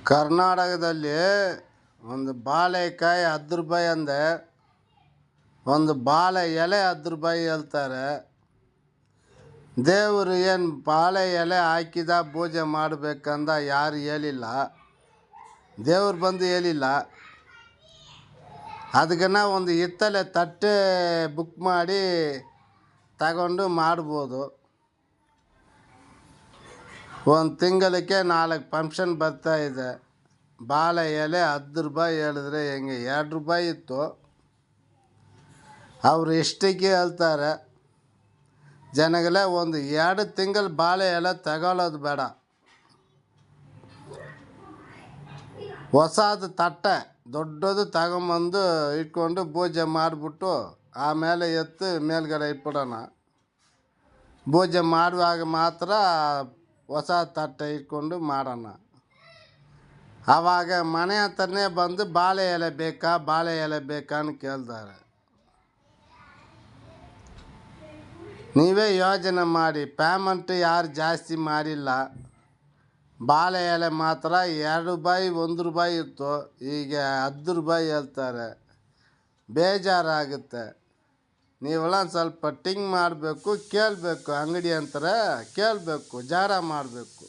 ಕರ್ನಾಟಕದಲ್ಲಿ ಒಂದು ಬಾಳೆಕಾಯಿ 10 ರೂಪಾಯಿ ಅಂದೆ, ಒಂದು ಬಾಳೆ ಎಲೆ 10 ರೂಪಾಯಿ ಹೇಳ್ತಾರೆ. ದೇವರು ಏನು ಬಾಳೆ ಎಲೆ ಹಾಕಿದ ಪೂಜೆ ಮಾಡಬೇಕಂದ ಯಾರು ಹೇಳಿಲ್ಲ, ದೇವ್ರು ಬಂದು ಹೇಳಿಲ್ಲ. ಅದಕ್ಕನ್ನ ಒಂದು ಹಿತ್ತಲೆ ತಟ್ಟೆ ಬುಕ್ ಮಾಡಿ ತಗೊಂಡು ಮಾಡ್ಬೋದು. ಒಂದು ತಿಂಗಳಿಗೆ 4 ಫಂಕ್ಷನ್ ಬರ್ತಾಯಿದೆ. ಬಾಳೆ ಎಲೆ 10 ರೂಪಾಯಿ ಹೇಳಿದ್ರೆ ಹೆಂಗೆ? 2 ರೂಪಾಯಿ ಇತ್ತು. ಅವರು ಎಷ್ಟಕ್ಕೆ ಹೇಳ್ತಾರೆ ಜನಗಳೇ, ಒಂದು 2 ತಿಂಗಳು ಬಾಳೆ ಎಲೆ ತಗೊಳ್ಳೋದು ಬೇಡ. ಹೊಸದು ತಟ್ಟೆ ದೊಡ್ಡದು ತಗೊಂಬಂದು ಇಟ್ಕೊಂಡು ಪೂಜೆ ಮಾಡಿಬಿಟ್ಟು ಆಮೇಲೆ ಎತ್ತು ಮೇಲ್ಗಡೆ ಇಟ್ಬಿಡೋಣ. ಪೂಜೆ ಮಾಡುವಾಗ ಮಾತ್ರ ಹೊಸ ತಟ್ಟೆ ಇಟ್ಕೊಂಡು ಮಾಡೋಣ. ಆವಾಗ ಮನೆ ಹತ್ರನೇ ಬಂದು ಬಾಳೆ ಎಲೆ ಬೇಕಾ ಬಾಳೆ ಎಲೆ ಬೇಕಾ ಅಂತ ಕೇಳ್ತಾರೆ. ನೀವೇ ಯೋಚನೆ ಮಾಡಿ. ಪೇಮೆಂಟ್ ಯಾರು ಜಾಸ್ತಿ ಮಾಡಿಲ್ಲ. ಬಾಳೆ ಎಲೆ ಮಾತ್ರ 2 ರೂಪಾಯಿ 1 ರೂಪಾಯಿ ಇತ್ತು, ಈಗ 10 ರೂಪಾಯಿ ಹೇಳ್ತಾರೆ. ಬೇಜಾರಾಗುತ್ತೆ. ನೀವೆಲ್ಲ ಸ್ವಲ್ಪ ಟಿಂಗ್ ಮಾಡಬೇಕು, ಕೇಳಬೇಕು. ಅಂಗಡಿ ಅಂತಾರೆ ಕೇಳಬೇಕು, ಜಾರ ಮಾಡಬೇಕು.